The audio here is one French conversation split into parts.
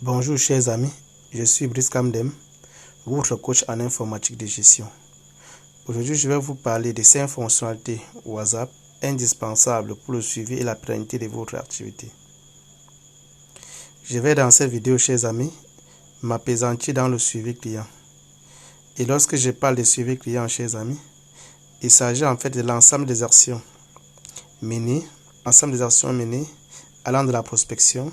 Bonjour chers amis, je suis Brice Kamdem, votre coach en informatique de gestion. Aujourd'hui, je vais vous parler de 5 fonctionnalités WhatsApp indispensables pour le suivi et la pérennité de votre activité. Je vais dans cette vidéo, chers amis, m'appesantir dans le suivi client. Et lorsque je parle de suivi client, chers amis, il s'agit en fait de l'ensemble des actions menées, allant de la prospection,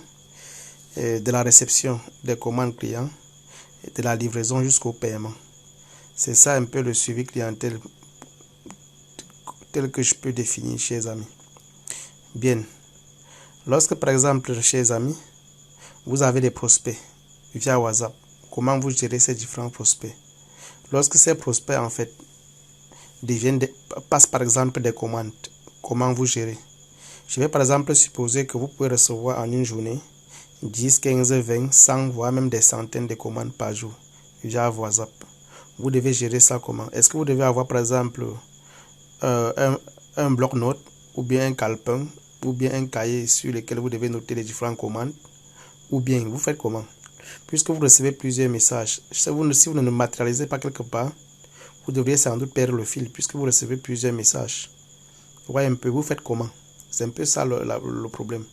de la réception des commandes clients et de la livraison jusqu'au paiement. C'est ça un peu le suivi clientèle tel que je peux définir, chers amis. Bien, lorsque par exemple, chers amis, vous avez des prospects via WhatsApp, comment vous gérez ces différents prospects? Lorsque ces prospects en fait passent par exemple des commandes, comment vous gérez? Je vais par exemple supposer que vous pouvez recevoir en une journée 10, 15, 20, 100, voire même des centaines de commandes par jour via WhatsApp. Vous devez gérer ça comment? Est-ce que vous devez avoir par exemple un bloc-notes ou bien un calepin ou bien un cahier sur lequel vous devez noter les différentes commandes? Ou bien vous faites comment? Puisque vous recevez plusieurs messages, si vous ne matérialisez pas quelque part, vous devriez sans doute perdre le fil puisque vous recevez plusieurs messages. Vous voyez un peu, vous faites comment? C'est un peu ça le problème.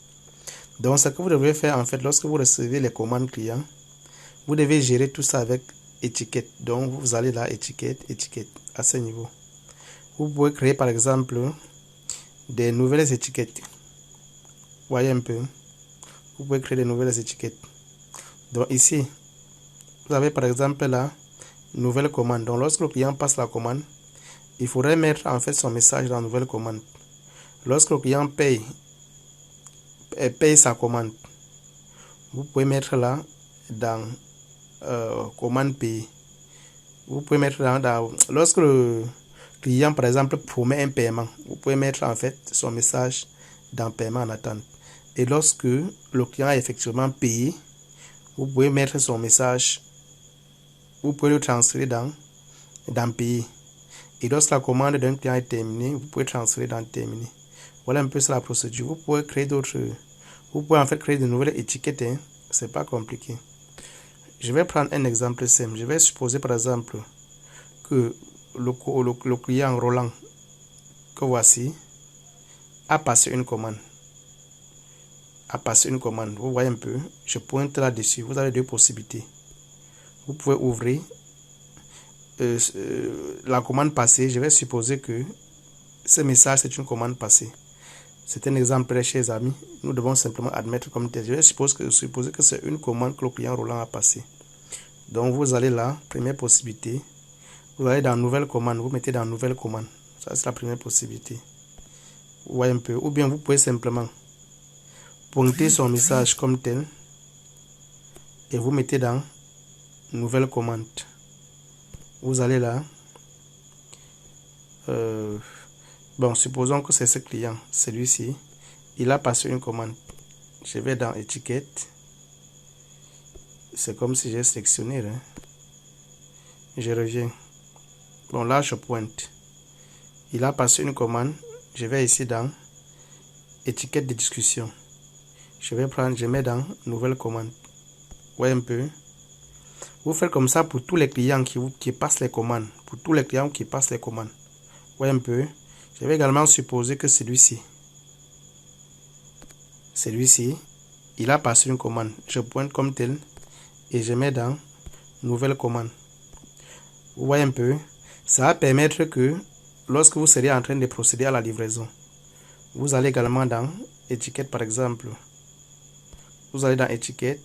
Donc, ce que vous devez faire, en fait, lorsque vous recevez les commandes clients, vous devez gérer tout ça avec étiquette. Donc, vous allez là, étiquette, à ce niveau. Vous pouvez créer, par exemple, des nouvelles étiquettes. Vous voyez un peu. Vous pouvez créer des nouvelles étiquettes. Donc, ici, vous avez, par exemple, là, nouvelle commande. Donc, lorsque le client passe la commande, il faudrait mettre, en fait, son message dans la nouvelle commande. Lorsque le client paye sa commande, vous pouvez mettre là dans commande payée. Vous pouvez mettre dans lorsque le client par exemple promet un paiement, vous pouvez mettre en fait son message dans paiement en attente. Et lorsque le client a effectivement payé, vous pouvez mettre son message, vous pouvez le transférer dans payer. Et lorsque la commande d'un client est terminée, vous pouvez transférer dans terminé. Voilà un peu ça la procédure. Vous pouvez créer vous pouvez en fait créer de nouvelles étiquettes, hein. C'est pas compliqué. Je vais prendre un exemple simple. Je vais supposer par exemple que le client Roland que voici a passé une commande. Vous voyez un peu, je pointe là-dessus. Vous avez deux possibilités. Vous pouvez ouvrir la commande passée. Je vais supposer que ce message c'est une commande passée. C'est un exemple, chers amis. Nous devons simplement admettre comme tel. Je vais supposer que c'est une commande que le client Roland a passée. Donc, vous allez là, première possibilité. Vous allez dans nouvelle commande. Vous mettez dans nouvelle commande. Ça, c'est la première possibilité. Vous voyez un peu. Ou bien, vous pouvez simplement pointer son message comme tel. Et vous mettez dans nouvelle commande. Vous allez là. Bon, supposons que c'est ce client, celui-ci, il a passé une commande. Je vais dans étiquette. C'est comme si j'ai sélectionné. Hein. Je reviens. Bon, là, je pointe. Il a passé une commande. Je vais ici dans étiquette de discussion. Je mets dans nouvelle commande. Vous voyez un peu. Vous faites comme ça pour tous les clients qui passent les commandes. Pour tous les clients qui passent les commandes. Vous voyez un peu. Je vais également supposer que celui-ci, il a passé une commande. Je pointe comme tel et je mets dans nouvelle commande. Vous voyez un peu. Ça va permettre que lorsque vous serez en train de procéder à la livraison, vous allez également dans étiquette par exemple. Vous allez dans étiquette,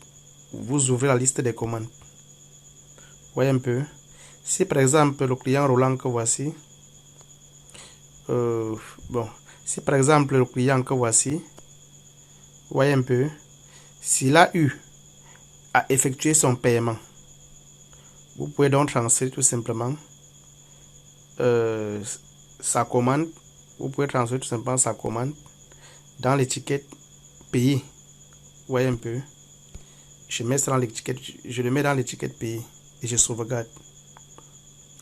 vous ouvrez la liste des commandes. Vous voyez un peu. Si par exemple le client Roland que voici, si par exemple le client que voici, vous voyez un peu, s'il a eu à effectuer son paiement, vous pouvez donc transférer tout simplement sa commande. Vous pouvez transférer tout simplement sa commande dans l'étiquette payer. Vous voyez un peu. Je mets ça dans l'étiquette, je le mets dans l'étiquette payer et je sauvegarde.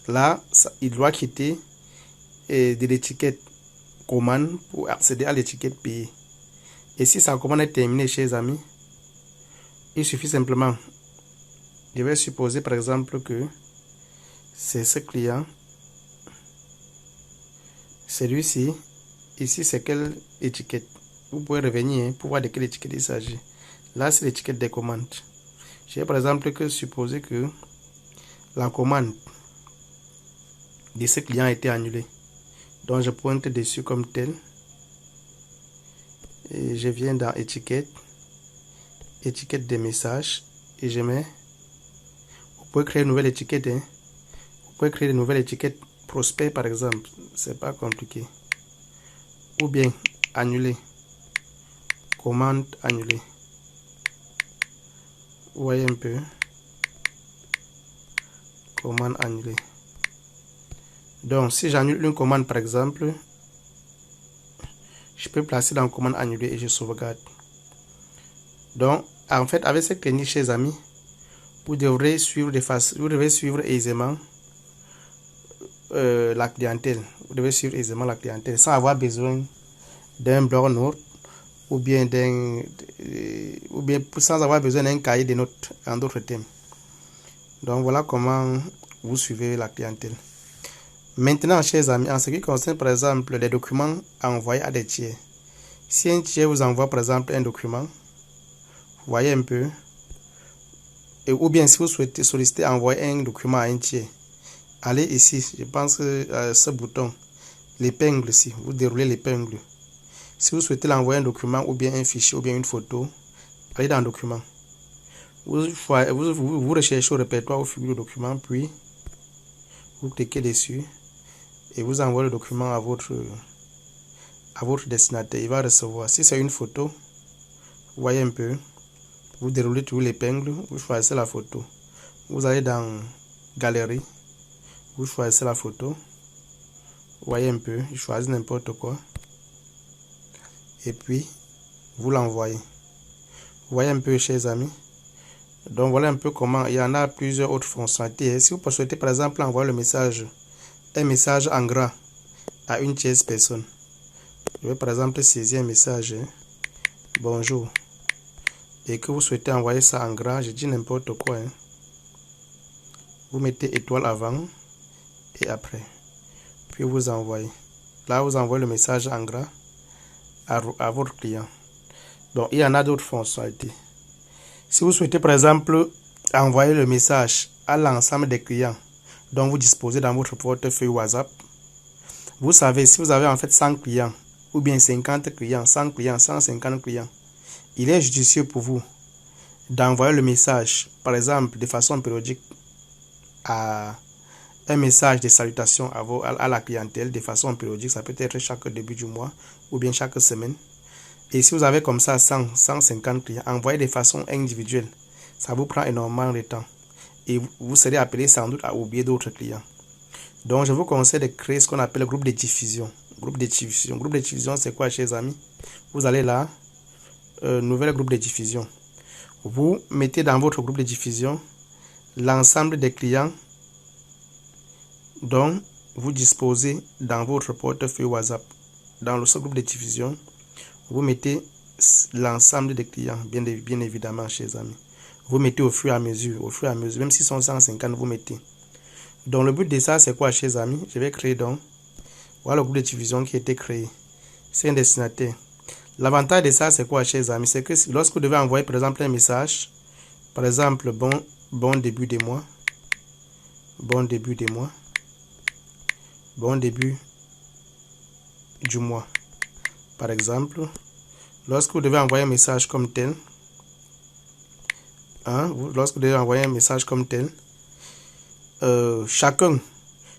Là, il doit quitter de l'étiquette commande pour accéder à l'étiquette payer. Et si sa commande est terminée, chers amis, il suffit simplement, je vais supposer par exemple que c'est ce client, celui-ci, ici c'est quelle étiquette. Vous pouvez revenir pour voir de quelle étiquette il s'agit. Là c'est l'étiquette des commandes. Je vais par exemple que supposer que la commande de ce client a été annulée. Donc je pointe dessus comme tel. Et je viens dans étiquette, étiquette des messages et je mets. Vous pouvez créer une nouvelle étiquette. Hein. Vous pouvez créer une nouvelle étiquette prospect par exemple. C'est pas compliqué. Ou bien annuler. Commande annulée. Vous voyez un peu. Commande annulée. Donc si j'annule une commande par exemple, je peux placer dans commande annulée et je sauvegarde. Donc en fait avec cette technique chers amis, vous devrez suivre aisément la clientèle. Vous devez suivre aisément la clientèle sans avoir besoin d'un bloc-notes ou bien sans avoir besoin d'un cahier de notes en d'autres thèmes. Donc voilà comment vous suivez la clientèle. Maintenant, chers amis, en ce qui concerne par exemple les documents envoyés à des tiers. Si un tiers vous envoie par exemple un document, vous voyez un peu, ou bien si vous souhaitez solliciter envoyer un document à un tiers, allez ici, je pense que ce bouton, l'épingle ici, vous déroulez l'épingle. Si vous souhaitez l'envoyer un document ou bien un fichier ou bien une photo, allez dans document. Vous recherchez au répertoire ou figure de document, puis vous cliquez dessus et vous envoyez le document à votre destinataire. Il va recevoir. Si c'est une photo, vous voyez un peu, vous déroulez toujours l'épingle, vous choisissez la photo. Vous allez dans galerie, vous choisissez la photo. Vous voyez un peu, je choisis n'importe quoi. Et puis, vous l'envoyez. Vous voyez un peu, chers amis. Donc, voilà un peu comment. Il y en a plusieurs autres fonctionnalités. Si vous souhaitez, par exemple, envoyer un message en gras à une tierce personne. Je vais, par exemple, saisir un message. Bonjour. Et que vous souhaitez envoyer ça en gras, je dis n'importe quoi. Vous mettez étoile avant et après. Puis vous envoyez. Là, vous envoyez le message en gras à votre client. Donc, il y en a d'autres fonctionnalités. Si vous souhaitez, par exemple, envoyer le message à l'ensemble des clients dont vous disposez dans votre portefeuille WhatsApp, vous savez, si vous avez en fait 100 clients, ou bien 50 clients, 100 clients, 150 clients, il est judicieux pour vous d'envoyer le message, par exemple, de façon périodique, à un message de salutation à la clientèle de façon périodique. Ça peut être chaque début du mois ou bien chaque semaine. Et si vous avez comme ça 150 clients, envoyez de façon individuelle. Ça vous prend énormément de temps. Et vous serez appelé sans doute à oublier d'autres clients. Donc, je vous conseille de créer ce qu'on appelle le groupe de diffusion. Groupe de diffusion, c'est quoi, chers amis? Vous allez là, nouvel groupe de diffusion. Vous mettez dans votre groupe de diffusion l'ensemble des clients dont vous disposez dans votre portefeuille WhatsApp. Dans ce groupe de diffusion, vous mettez l'ensemble des clients, bien évidemment, chers amis. Vous mettez au fur et à mesure, même s'ils sont 150, vous mettez. Donc, le but de ça, c'est quoi, chers amis? Je vais créer donc, voilà le groupe de diffusion qui a été créé. C'est un destinataire. L'avantage de ça, c'est quoi, chers amis? C'est que lorsque vous devez envoyer, par exemple, un message, par exemple, bon début de mois, bon début du mois. Par exemple, lorsque vous devez envoyer un message comme tel,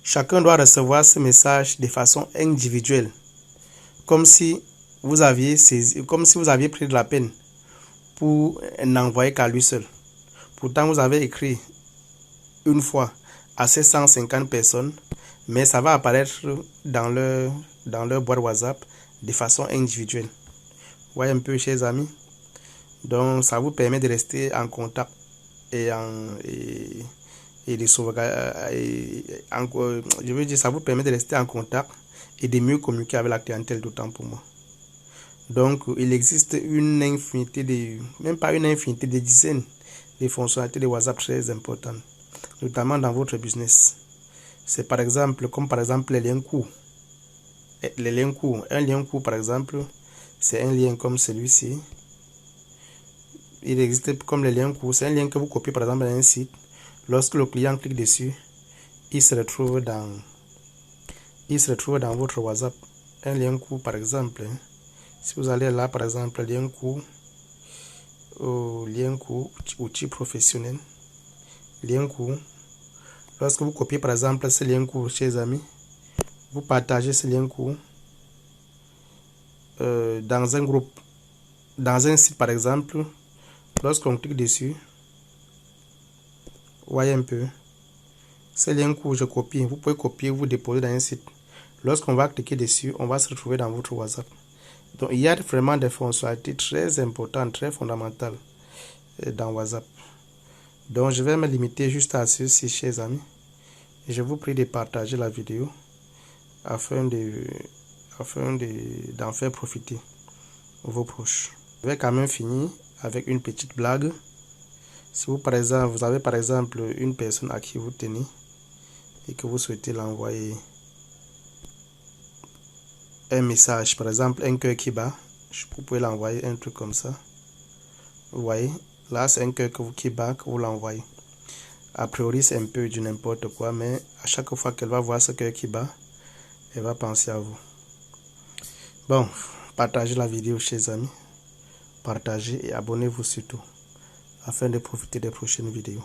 chacun doit recevoir ce message de façon individuelle, comme si vous aviez pris de la peine pour n'envoyer qu'à lui seul. Pourtant, vous avez écrit une fois à ces 150 personnes, mais ça va apparaître dans leur boîte WhatsApp de façon individuelle. Vous voyez un peu, chers amis. Donc, ça vous permet de rester en contact de sauvegarder. Je veux dire, ça vous permet de rester en contact et de mieux communiquer avec la clientèle, d'autant pour moi. Donc, il existe une infinité même pas une infinité, des dizaines de fonctionnalités de WhatsApp très importantes, notamment dans votre business. C'est par exemple, comme par exemple les liens courts. Les liens courts. Un lien court, par exemple, c'est un lien comme celui-ci. Il existe comme les liens courts. C'est un lien que vous copiez par exemple dans un site. Lorsque le client clique dessus, il se retrouve dans votre WhatsApp. Un lien court, par exemple. Si vous allez là, par exemple, lien court, outil professionnel, lien court. Lorsque vous copiez par exemple ce lien court, chers amis, vous partagez ce lien court dans un groupe, dans un site par exemple. Lorsqu'on clique dessus, voyez un peu, ce lien court, je copie. Vous pouvez copier, vous déposer dans un site. Lorsqu'on va cliquer dessus, on va se retrouver dans votre WhatsApp. Donc, il y a vraiment des fonctionnalités très importantes, très fondamentales dans WhatsApp. Donc, je vais me limiter juste à ceci, chers amis. Et je vous prie de partager la vidéo afin d'en faire profiter vos proches. Je vais quand même finir avec une petite blague. Si vous, par exemple, vous avez par exemple une personne à qui vous tenez et que vous souhaitez l'envoyer un message, par exemple un cœur qui bat, vous pouvez l'envoyer un truc comme ça. Vous voyez, là c'est un cœur qui bat, que vous l'envoyez. A priori c'est un peu du n'importe quoi, mais à chaque fois qu'elle va voir ce cœur qui bat, elle va penser à vous. Bon, partagez la vidéo, chers amis. Partagez et abonnez-vous surtout afin de profiter des prochaines vidéos.